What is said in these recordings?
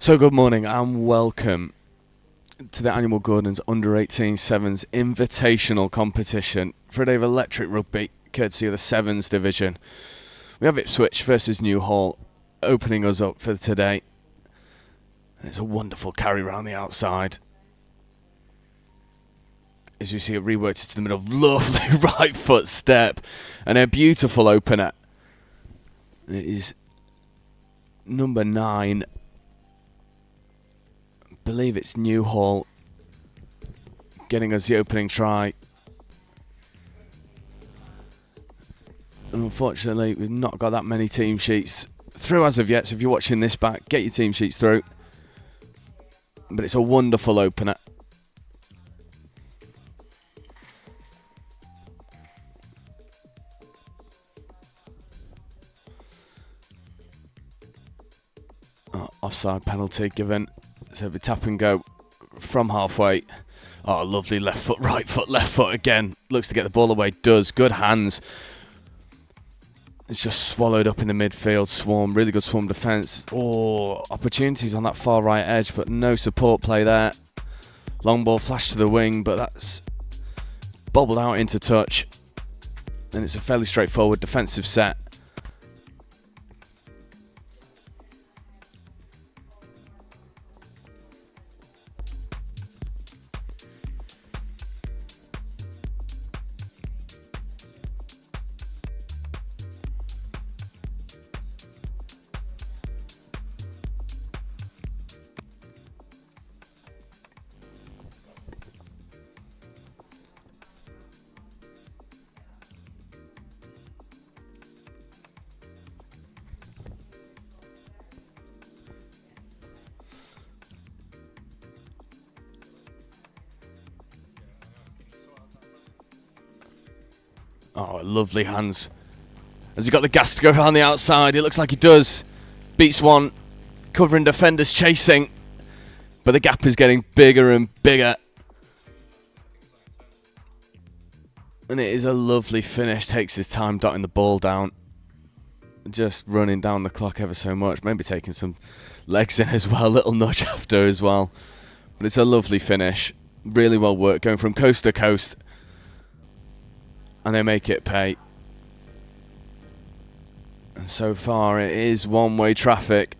So good morning and welcome to the annual Gordon's Under-18 Sevens Invitational competition for a day of electric rugby, courtesy of the Sevens division. We have Ipswich versus Newhall opening us up for today. And it's a wonderful carry round the outside. As you see it reworked to the middle, lovely right foot step and a beautiful opener. It is number 9. I believe it's Newhall getting us the opening try. And unfortunately, we've not got that many team sheets through as of yet. So if you're watching this back, get your team sheets through. But it's a wonderful opener. Offside penalty given. So the tap and go from halfway. Oh, lovely left foot, right foot, left foot again. Looks to get the ball away. Does. Good hands. It's just swallowed up in the midfield. Swarm. Really good swarm defence. Oh, opportunities on that far right edge, but no support play there. Long ball flash to the wing, but that's bobbled out into touch. And it's a fairly straightforward defensive set. Oh, lovely hands. Has he got the gas to go around the outside? It looks like he does. Beats one. Covering defenders chasing. But the gap is getting bigger and bigger. And it is a lovely finish. Takes his time dotting the ball down. Just running down the clock ever so much. Maybe taking some legs in as well. Little nudge after as well. But it's a lovely finish. Really well worked. Going from coast to coast. And they make it pay. And so far it is one-way traffic.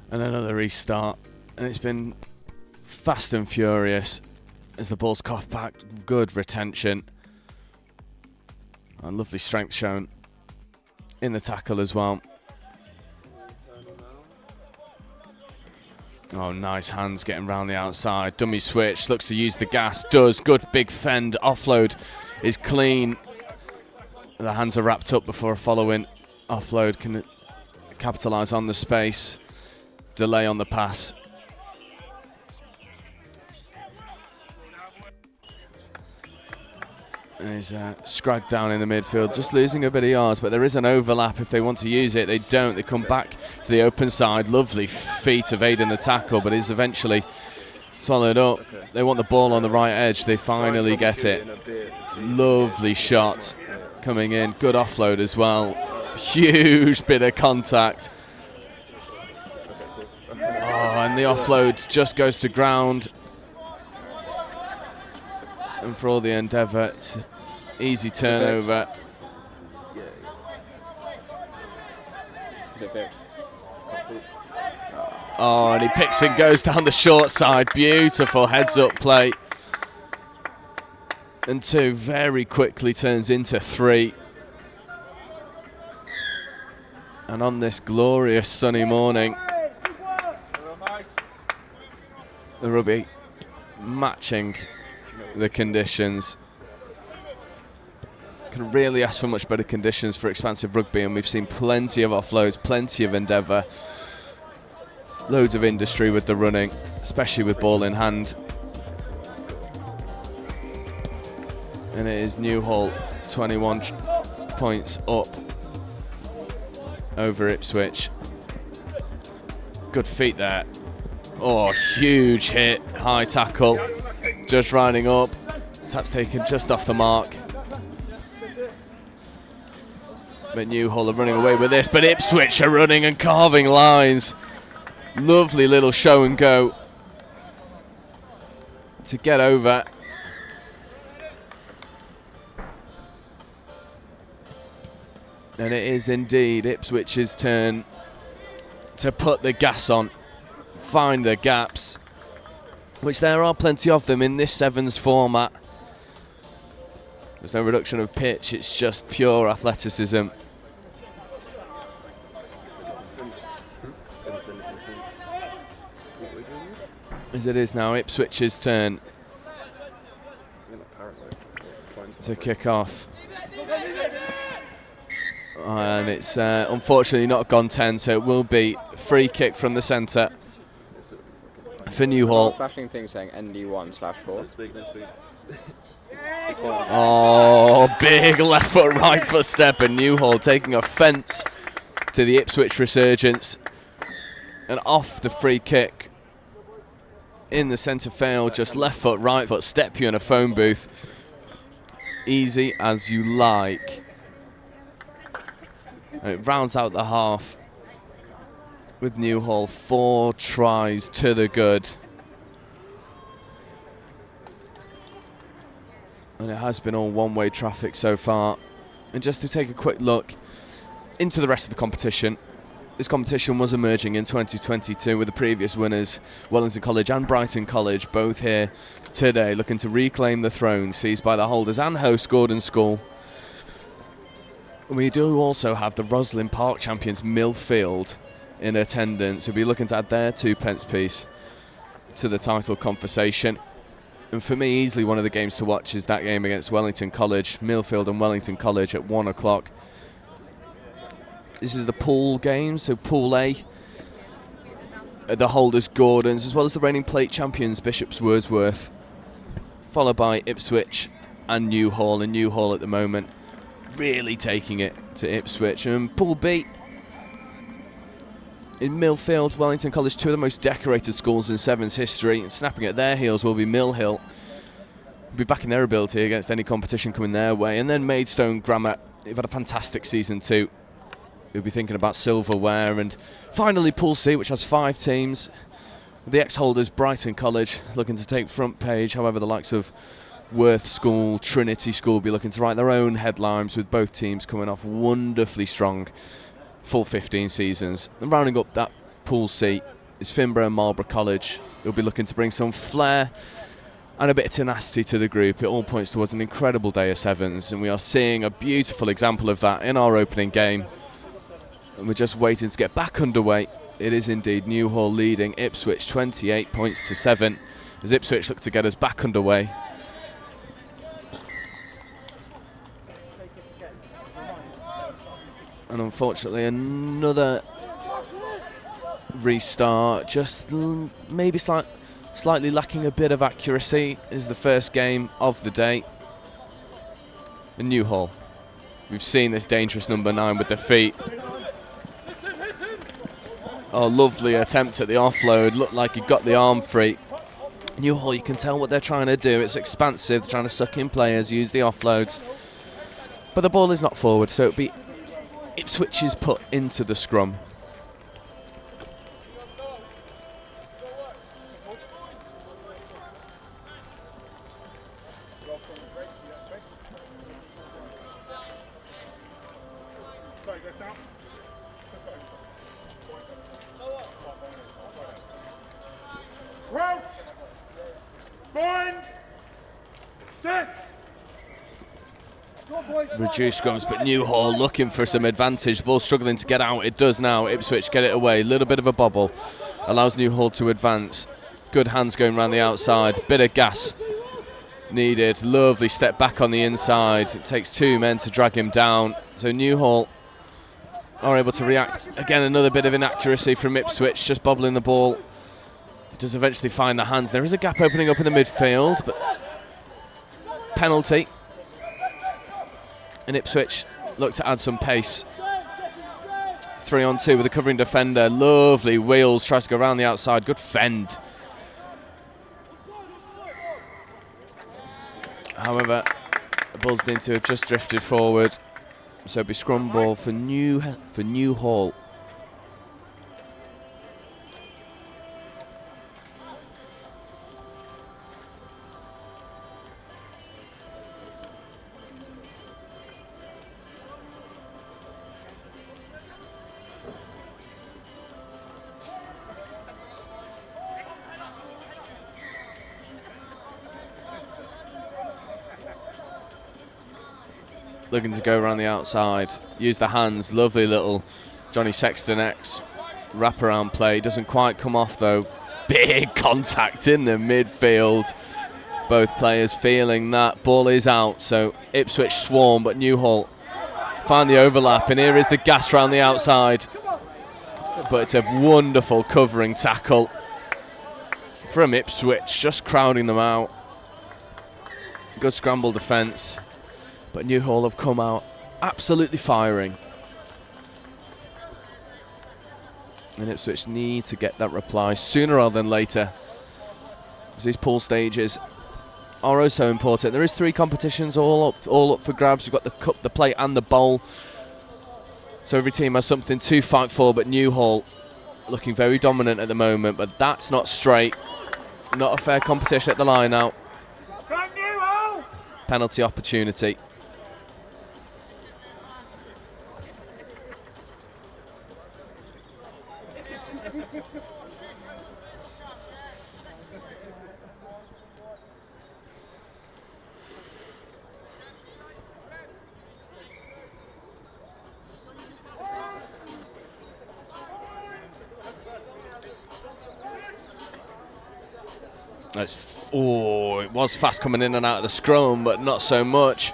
And another restart. And it's been fast and furious as the ball's coughed back. Good retention. And lovely strength shown in the tackle as well. Oh, nice hands getting round the outside. Dummy switch. Looks to use the gas. Does. Good big fend. Offload is clean. The hands are wrapped up before a following offload can capitalise on the space. Delay on the pass. And he's scragged down in the midfield, just losing a bit of yards, but there is an overlap if they want to use it. They don't. They come back to the open side. Lovely feat evading the tackle, but is eventually swallowed up. They want the ball on the right edge. They finally get it. Lovely shot coming in. Good offload as well. Huge bit of contact. Oh, and the offload just goes to ground. And for all the endeavour, it's an easy turnover. Oh, and he picks and goes down the short side. Beautiful heads-up play. And 2 very quickly turns into 3. And on this glorious sunny morning, the rugby matching the conditions. Can really ask for much better conditions for expansive rugby, and we've seen plenty of offloads, plenty of endeavour, loads of industry with the running, especially with ball in hand. And it is Newhall 21 points up over Ipswich. Good feet there. Oh, huge hit, high tackle, just riding up. Tap's taken just off the mark. But Newhall are running away with this, but Ipswich are running and carving lines. Lovely little show and go to get over. And it is indeed Ipswich's turn to put the gas on, find the gaps, which there are plenty of them in this sevens format. There's no reduction of pitch, it's just pure athleticism. As it is now Ipswich's turn to kick off. And it's unfortunately not gone 10, so it will be free kick from the centre for Newhall. Flashing thing saying ND1/4. Oh, big left foot, right foot step, and Newhall taking offence to the Ipswich resurgence. And off the free kick in the centre field, just left foot, right foot, step you in a phone booth. Easy as you like. And it rounds out the half with Newhall, 4 tries to the good. And it has been all one-way traffic so far. And just to take a quick look into the rest of the competition, this competition was emerging in 2022 with the previous winners, Wellington College and Brighton College, both here today looking to reclaim the throne seized by the holders and host Gordon School. We do also have the Roslyn Park champions Millfield in attendance, who'll be looking to add their 2p piece to the title conversation. And for me, easily one of the games to watch is that game against Wellington College, Millfield and Wellington College at 1 o'clock. This is the pool game, so Pool A, the holders Gordons, as well as the reigning plate champions Bishops Wordsworth, followed by Ipswich and Newhall. And Newhall at the moment really taking it to Ipswich. And Pool B, in Millfield, Wellington College, 2 of the most decorated schools in Sevens history. And snapping at their heels will be Mill Hill. Be backing their ability against any competition coming their way. And then Maidstone Grammar, they've had a fantastic season too. We'll be thinking about silverware. And finally Pool C, which has 5 teams. The ex-holders Brighton College looking to take front page. However, the likes of Worth School, Trinity School will be looking to write their own headlines, with both teams coming off wonderfully strong full 15 seasons. And rounding up that Pool C is Finborough and Marlborough College. They'll be looking to bring some flair and a bit of tenacity to the group. It all points towards an incredible day of sevens, and we are seeing a beautiful example of that in our opening game. And we're just waiting to get back underway. It is indeed Newhall leading Ipswich 28 points to 7 as Ipswich look to get us back underway. And unfortunately another restart, just maybe slightly lacking a bit of accuracy, is the first game of the day. And Newhall, we've seen this dangerous number 9 with the feet. Oh, lovely attempt at the offload, looked like he got the arm free. Newhall, you can tell what they're trying to do, it's expansive, they're trying to suck in players, use the offloads. But the ball is not forward, so it'll be Ipswich is put into the scrum. Reduced scrums, but Newhall looking for some advantage. Ball struggling to get out. It does now. Ipswich get it away. Little bit of a bobble. Allows Newhall to advance. Good hands going around the outside. Bit of gas needed. Lovely step back on the inside. It takes 2 men to drag him down. So Newhall are able to react. Again, another bit of inaccuracy from Ipswich. Just bobbling the ball. It does eventually find the hands. There is a gap opening up in the midfield, but penalty. And Ipswich look to add some pace 3-on-2 with a covering defender. Lovely wheels, tries to go around the outside. Good fend. However, the ball seems to have just drifted forward. So it'll be scrum ball for Newhall. Looking to go around the outside, use the hands, lovely little Johnny Sexton-X wraparound play. Doesn't quite come off though. Big contact in the midfield. Both players feeling that. Ball is out, so Ipswich swarm, but Newhall find the overlap, and here is the gas round the outside. But it's a wonderful covering tackle from Ipswich, just crowding them out. Good scramble defence. But Newhall have come out absolutely firing. And Ipswich need to get that reply sooner rather than later, as these pool stages are also important. There is 3 competitions all up for grabs. We've got the cup, the plate and the bowl. So every team has something to fight for, but Newhall looking very dominant at the moment, but that's not straight. Not a fair competition at the line out. Penalty opportunity. It was fast coming in and out of the scrum, but not so much.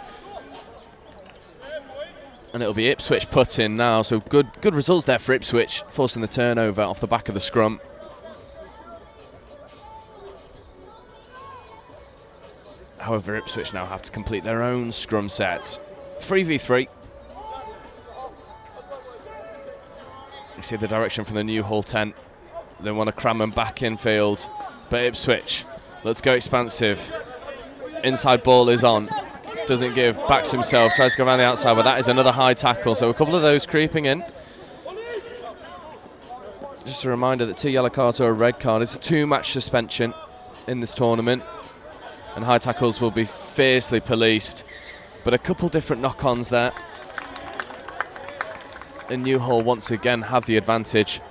And it'll be Ipswich put in now, so good results there for Ipswich, forcing the turnover off the back of the scrum. However, Ipswich now have to complete their own scrum set. 3v3. You see the direction from the Newhall tent. They want to cram them back in field. But Ipswich, let's go expansive. Inside ball is on. Doesn't give, backs himself, tries to go around the outside, but that is another high tackle. So a couple of those creeping in. Just a reminder that 2 yellow cards or a red card is a 2-match suspension in this tournament. And high tackles will be fiercely policed. But a couple different knock-ons there. And Newhall once again have the advantage.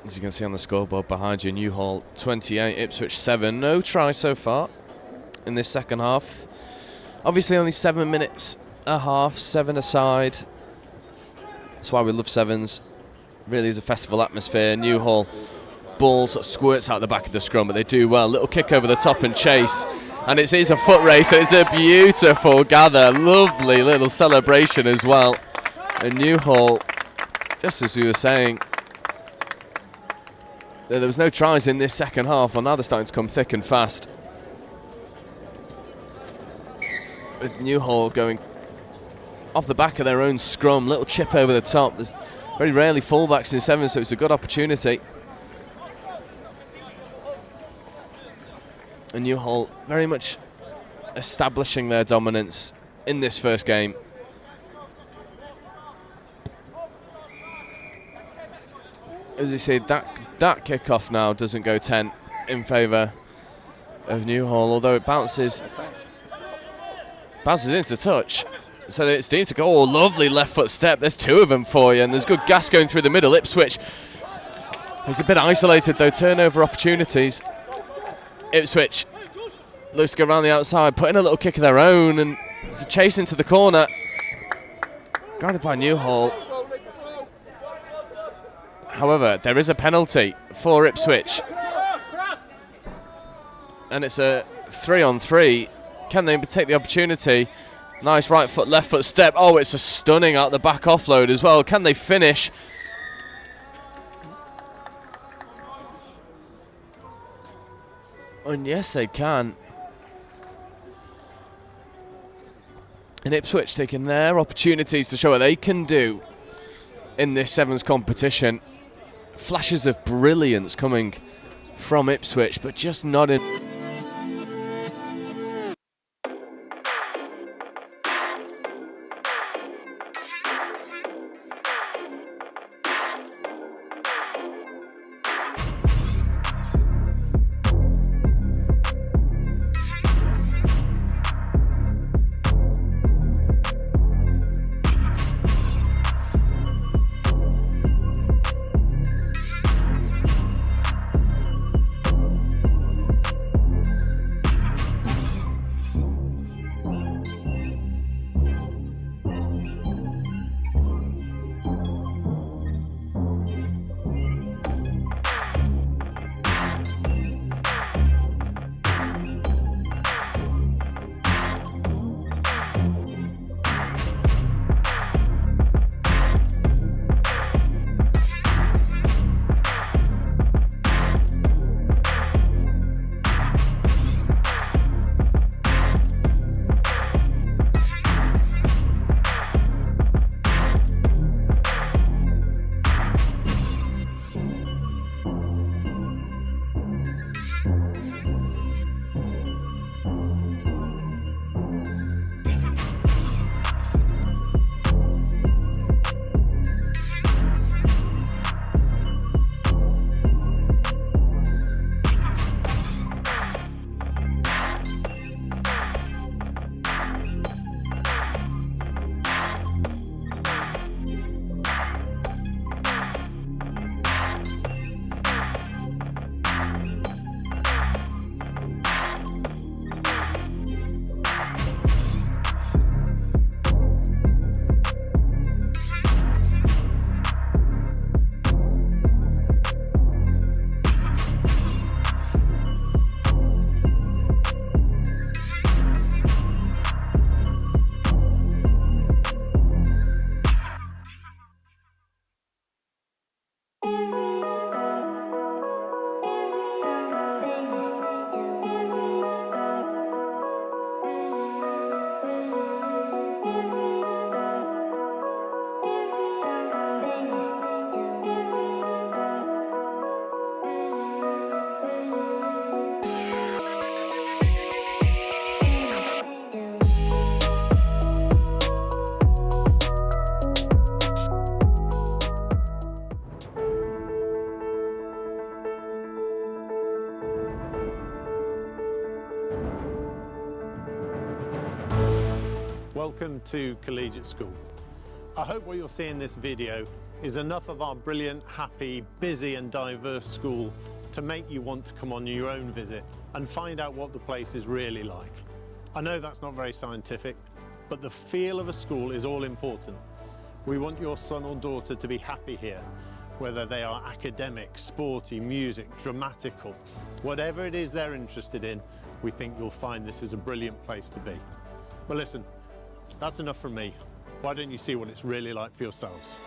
As you can see on the scoreboard behind you, Newhall 28, Ipswich 7. No try so far in this second half. Obviously only 7 minutes a half, 7 aside. That's why we love sevens. Really is a festival atmosphere. Newhall, ball sort of squirts out the back of the scrum, but they do well. Little kick over the top and chase. And it is a foot race. It's a beautiful gather. Lovely little celebration as well. And Newhall, just as we were saying, there was no tries in this second half, and now they're starting to come thick and fast. With Newhall going off the back of their own scrum, little chip over the top. There's very rarely fullbacks in sevens, so it's a good opportunity. And Newhall very much establishing their dominance in this first game. As you see, that kick-off now doesn't go 10 in favour of Newhall, although it bounces into touch. So it's deemed to go. Oh, lovely left foot step. There's 2 of them for you, and there's good gas going through the middle. Ipswich is a bit isolated, though. Turnover opportunities. Ipswich looks to go around the outside, put in a little kick of their own, and it's a chase into the corner. Guarded by Newhall. However, there is a penalty for Ipswich. And it's a 3-on-3. Can they take the opportunity? Nice right foot, left foot step. Oh, it's a stunning out the back offload as well. Can they finish? And yes, they can. And Ipswich taking their opportunities to show what they can do in this Sevens competition. Flashes of brilliance coming from Ipswich, but just not in. Welcome to Collegiate School. I hope what you'll see in this video is enough of our brilliant, happy, busy and diverse school to make you want to come on your own visit and find out what the place is really like. I know that's not very scientific, but the feel of a school is all important. We want your son or daughter to be happy here, whether they are academic, sporty, music, dramatical, whatever it is they're interested in, we think you'll find this is a brilliant place to be. But listen, that's enough from me. Why don't you see what it's really like for yourselves?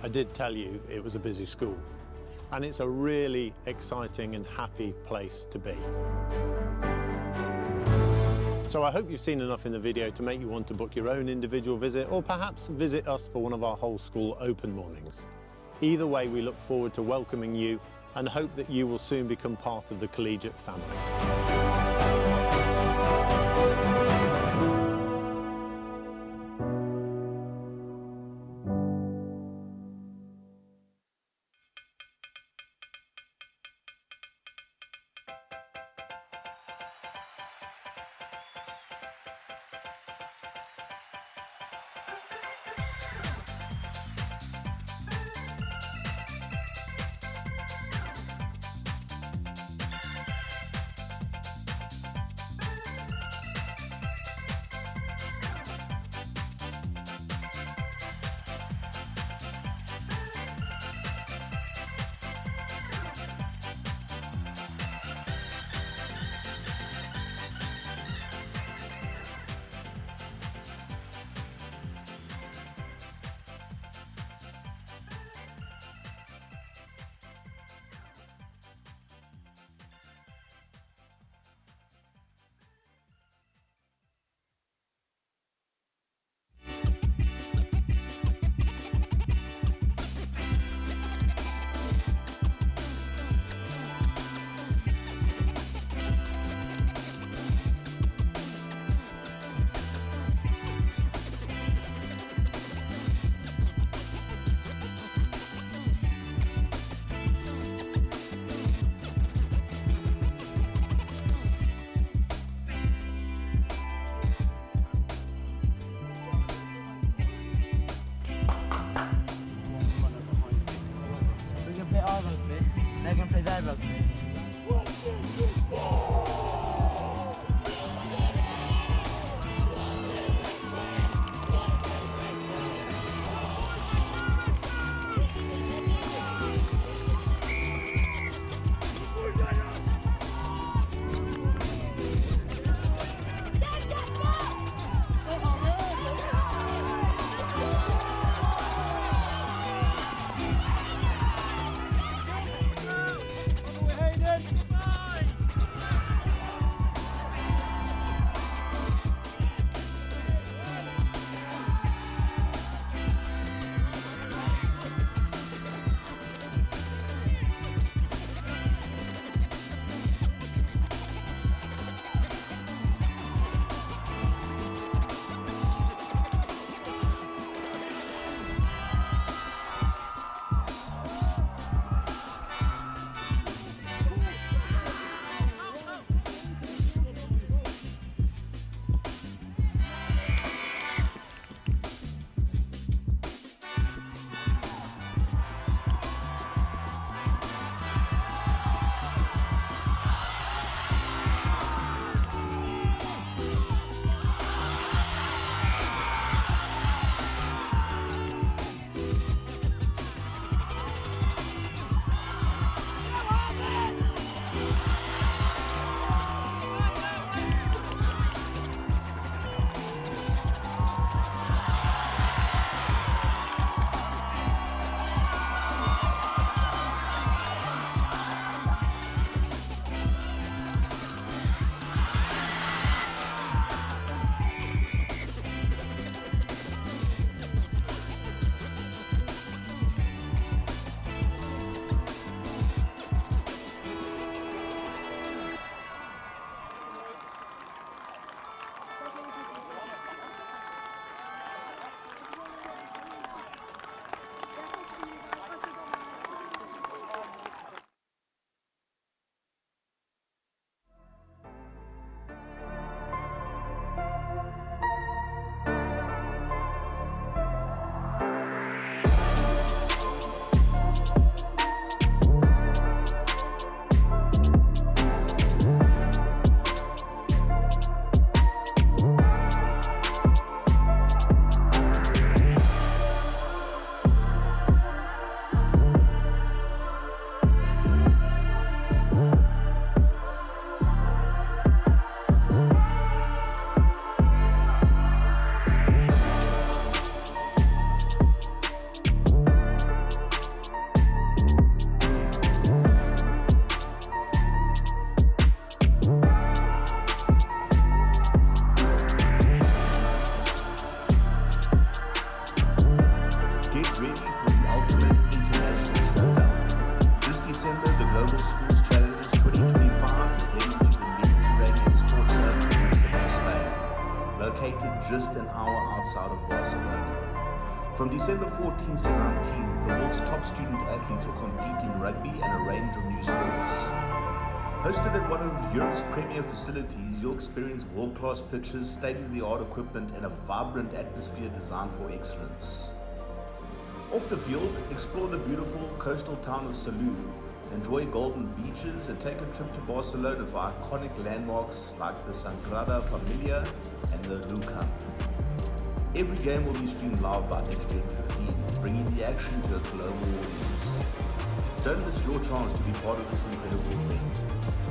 I did tell you it was a busy school, and it's a really exciting and happy place to be. So I hope you've seen enough in the video to make you want to book your own individual visit, or perhaps visit us for one of our whole school open mornings. Either way, we look forward to welcoming you and hope that you will soon become part of the collegiate family. They're going to play their rugby. From December 14th to 19th, the world's top student athletes will compete in rugby and a range of new sports. Hosted at one of Europe's premier facilities, you'll experience world-class pitches, state-of-the-art equipment, and a vibrant atmosphere designed for excellence. Off the field, explore the beautiful coastal town of Salou, enjoy golden beaches, and take a trip to Barcelona for iconic landmarks like the Sagrada Familia and the Nou Camp. Every game will be streamed live by NextGenXV, bringing the action to a global audience. Don't miss your chance to be part of this incredible event.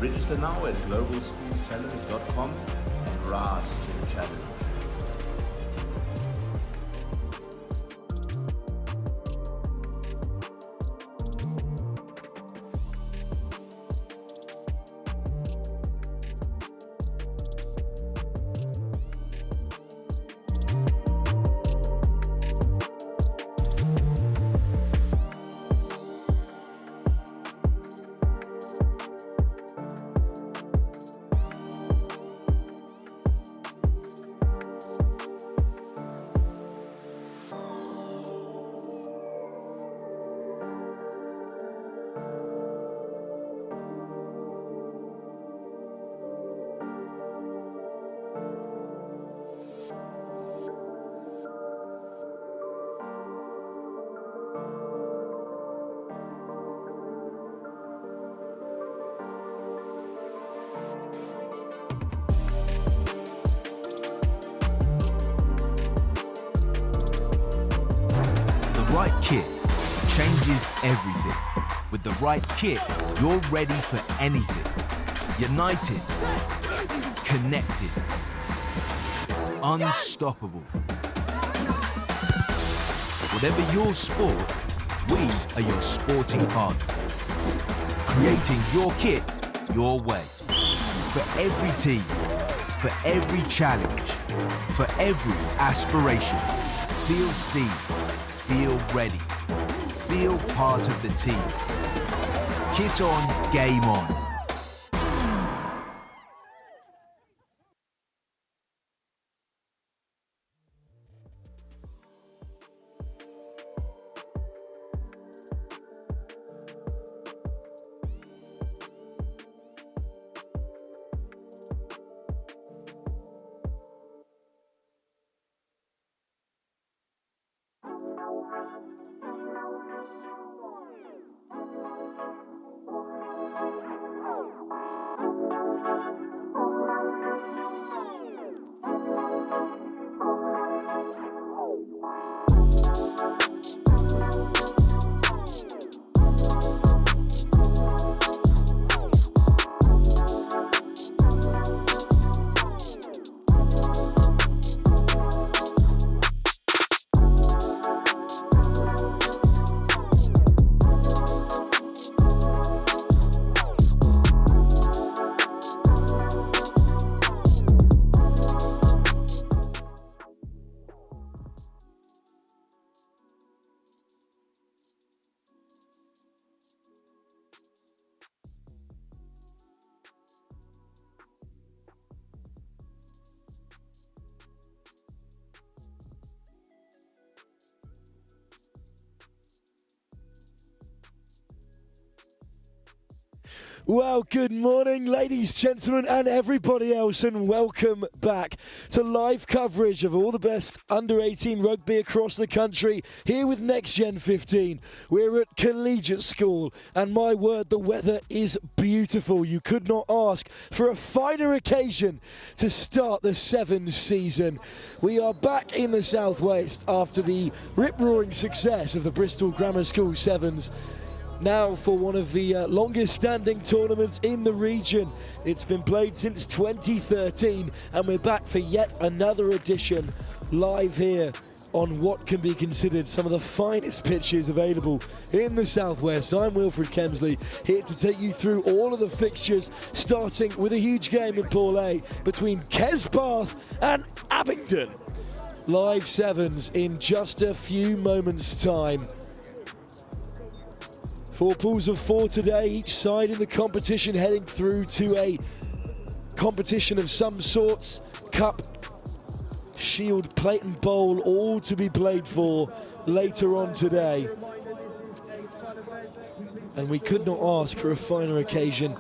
Register now at globalschoolschallenge.com and rise to the challenge. The right kit changes everything. With the right kit, you're ready for anything. United, connected, unstoppable. Whatever your sport, we are your sporting partner. Creating your kit your way. For every team, for every challenge, for every aspiration. Feel seen, feel ready, feel part of the team. Kit on, game on. Well, good morning, ladies, gentlemen, and everybody else, and welcome back to live coverage of all the best under-18 rugby across the country, here with Next Gen 15. We're at Collegiate School, and my word, the weather is beautiful. You could not ask for a finer occasion to start the Sevens season. We are back in the Southwest after the rip-roaring success of the Bristol Grammar School Sevens. Now for one of the longest standing tournaments in the region. It's been played since 2013 and we're back for yet another edition live here on what can be considered some of the finest pitches available in the Southwest. I'm Wilfred Kemsley, here to take you through all of the fixtures, starting with a huge game in Pool A between Kesbath and Abingdon. Live Sevens in just a few moments' time. 4 pools of 4 today, each side in the competition heading through to a competition of some sorts. Cup, Shield, Plate and Bowl, all to be played for later on today. And we could not ask for a finer occasion.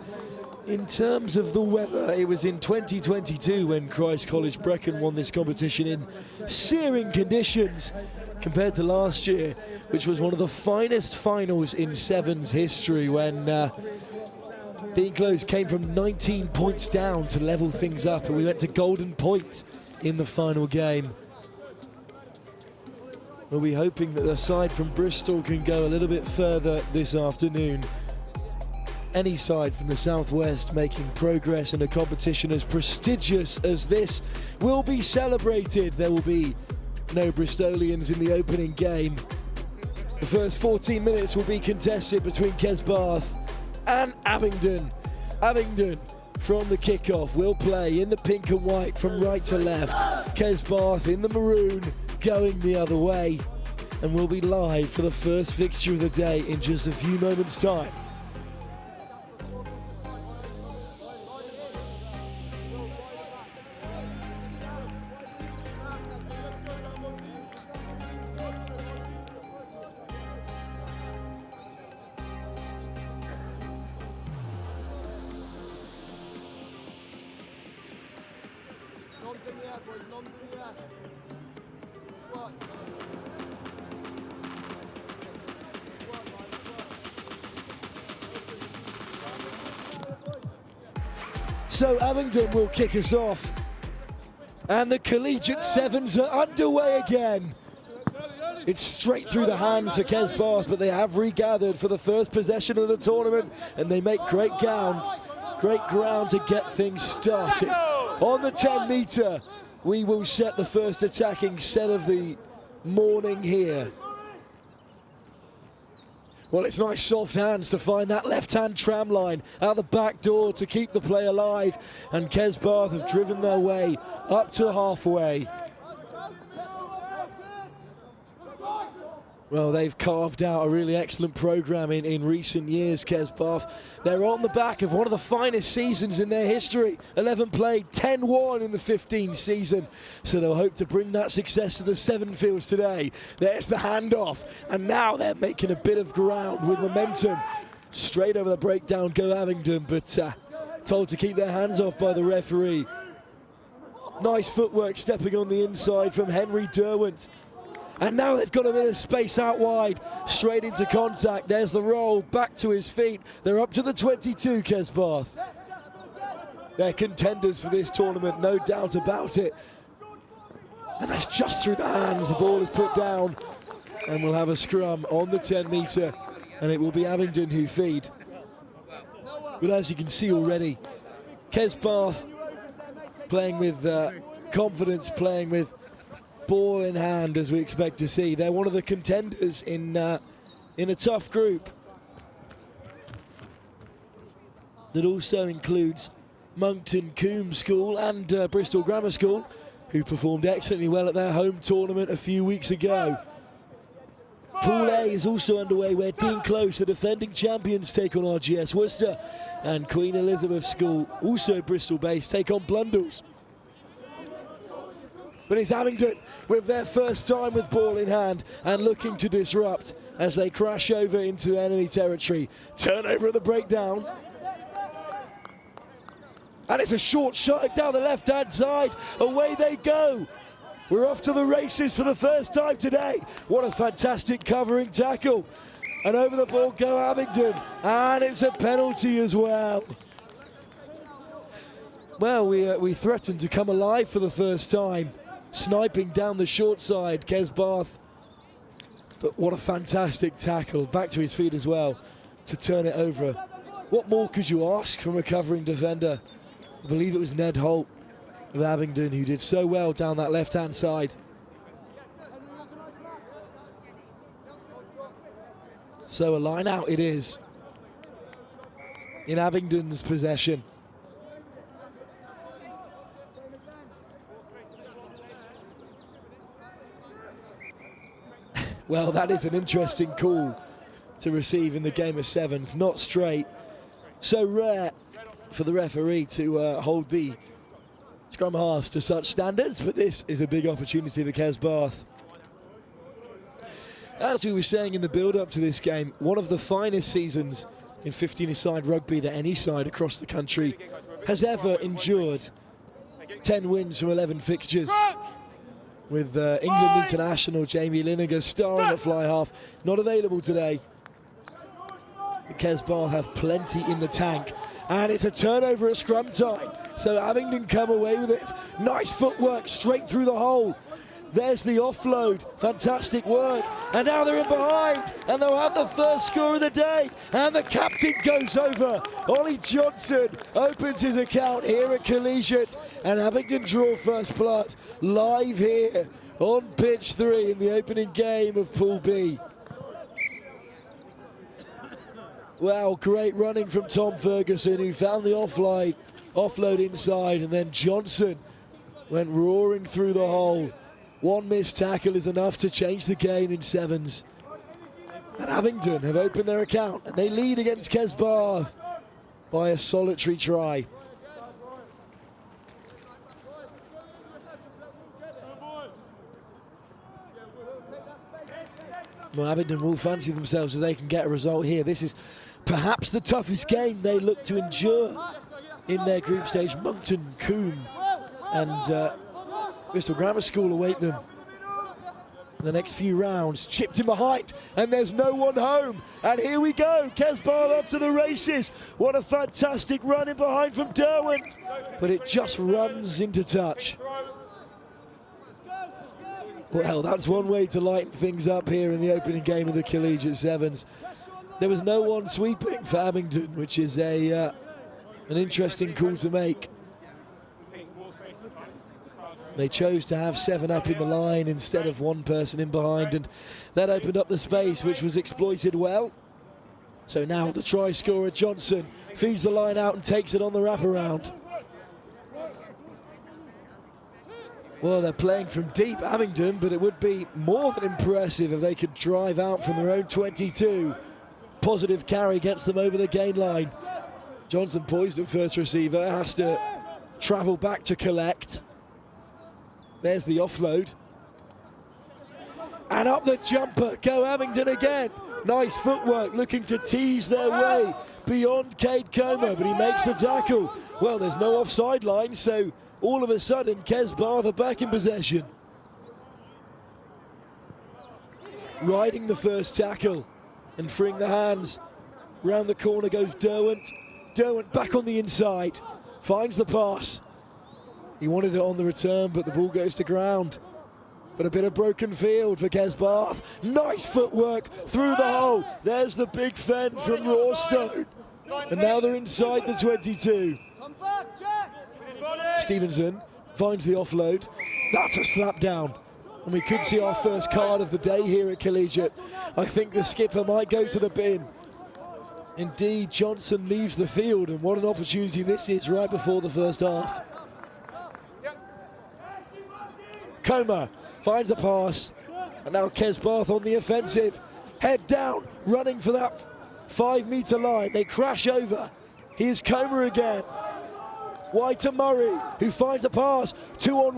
In terms of the weather, it was in 2022 when Christ College Brecon won this competition in searing conditions compared to last year, which was one of the finest finals in Sevens history, when being close came from 19 points down to level things up, and we went to golden point in the final game. We'll be hoping that the side from Bristol can go a little bit further this afternoon. Any side from the southwest making progress in a competition as prestigious as this will be celebrated. There will be no Bristolians in the opening game. The first 14 minutes will be contested between Kesbarth and Abingdon. Abingdon from the kickoff will play in the pink and white from right to left. Kesbarth in the maroon going the other way. And we'll be live for the first fixture of the day in just a few moments' time. So Abingdon will kick us off, and the collegiate sevens are underway again. It's straight through the hands for Kesbarth, but they have regathered for the first possession of the tournament, and they make great ground to get things started. On the 10-metre, we will set the first attacking set of the morning here. Well, it's nice soft hands to find that left-hand tram line out the back door to keep the play alive, and Kesbarth have driven their way up to halfway. Well, they've carved out a really excellent programme in recent years, Kesbarth. They're on the back of one of the finest seasons in their history. 11 played, 10 won in the 15 season. So they'll hope to bring that success to the Seven Fields today. There's the handoff, and now they're making a bit of ground with momentum. Straight over the breakdown go Abingdon, but told to keep their hands off by the referee. Nice footwork stepping on the inside from Henry Derwent. And now they've got a bit of space out wide, straight into contact. There's the roll, back to his feet. They're up to the 22, Kesbarth. They're contenders for this tournament, no doubt about it. And that's just through the hands. The ball is put down, and we'll have a scrum on the 10-metre, and it will be Abingdon who feed. But as you can see already, Kesbarth playing with confidence, playing with ball in hand, as we expect to see. They're one of the contenders in a tough group that also includes Moncton Coombs School and Bristol Grammar School, who performed excellently well at their home tournament a few weeks ago. Pool A is also underway, where Dean Close, the defending champions, take on RGS Worcester, and Queen Elizabeth School, also Bristol-based, take on Blundell's. But it's Abingdon with their first time with ball in hand and looking to disrupt as they crash over into enemy territory. Turnover at the breakdown. And it's a short shot down the left-hand side. Away they go. We're off to the races for the first time today. What a fantastic covering tackle. And over the ball go Abingdon. And it's a penalty as well. Well, we threatened to come alive for the first time. Sniping down the short side, Kesbarth. But what a fantastic tackle. Back to his feet as well to turn it over. What more could you ask from a covering defender? I believe it was Ned Holt of Abingdon who did so well down that left-hand side. So a line out it is in Abingdon's possession. Well, that is an interesting call to receive in the game of sevens. Not straight. So rare for the referee to hold the scrum halves to such standards, but this is a big opportunity for Kesbarth. As we were saying in the build-up to this game, one of the finest seasons in 15-a-side rugby that any side across the country has ever endured. 10 wins from 11 fixtures. With England international Jamie Lineker starring at fly half, not available today. The Kesbar have plenty in the tank, and it's a turnover at scrum time. So Abingdon come away with it. Nice footwork straight through the hole. There's the offload, fantastic work, and now they're in behind, and they'll have the first score of the day, and the captain goes over. Ollie Johnson opens his account here at Collegiate, and Abingdon draw first blood live here on pitch 3 in the opening game of Pool B. Wow, great running from Tom Ferguson, who found the offload inside, and then Johnson went roaring through the hole. One missed tackle is enough to change the game in Sevens. And Abingdon have opened their account, and they lead against Kesbar by a solitary try. Well, Abingdon will fancy themselves if they can get a result here. This is perhaps the toughest game they look to endure in their group stage. Moncton, Coombe and Bristol Grammar School await them. The next few rounds, chipped in behind, and there's no one home. And here we go, Kesbar off to the races. What a fantastic run in behind from Derwent, but it just runs into touch. Well, that's one way to lighten things up here in the opening game of the Collegiate Sevens. There was no one sweeping for Abingdon, which is an interesting call to make. They chose to have 7 up in the line instead of one person in behind, and that opened up the space, which was exploited well. So now the try scorer Johnson feeds the line out and takes it on the wraparound. Well, they're playing from deep, Abingdon, but it would be more than impressive if they could drive out from their own 22. Positive carry gets them over the gain line. Johnson poised at first receiver, has to travel back to collect. There's the offload. And up the jumper, go Abingdon again. Nice footwork, looking to tease their way beyond Cade Comer, but he makes the tackle. Well, there's no offside line, so all of a sudden, Kesbar are back in possession. Riding the first tackle and freeing the hands. Round the corner goes Derwent. Derwent back on the inside, finds the pass. He wanted it on the return, but the ball goes to ground. But a bit of broken field for Kesbar. Nice footwork through the hole. There's the big fend from Rawstone. And now they're inside the 22. Stevenson finds the offload. That's a slap down. And we could see our first card of the day here at Collegiate. I think the skipper might go to the bin. Indeed, Johnson leaves the field, and what an opportunity this is right before the first half. Comer finds a pass, and now Kesbar on the offensive. Head down, running for that 5-metre line. They crash over. Here's Comer again. Wide to Murray, who finds a pass. 2 on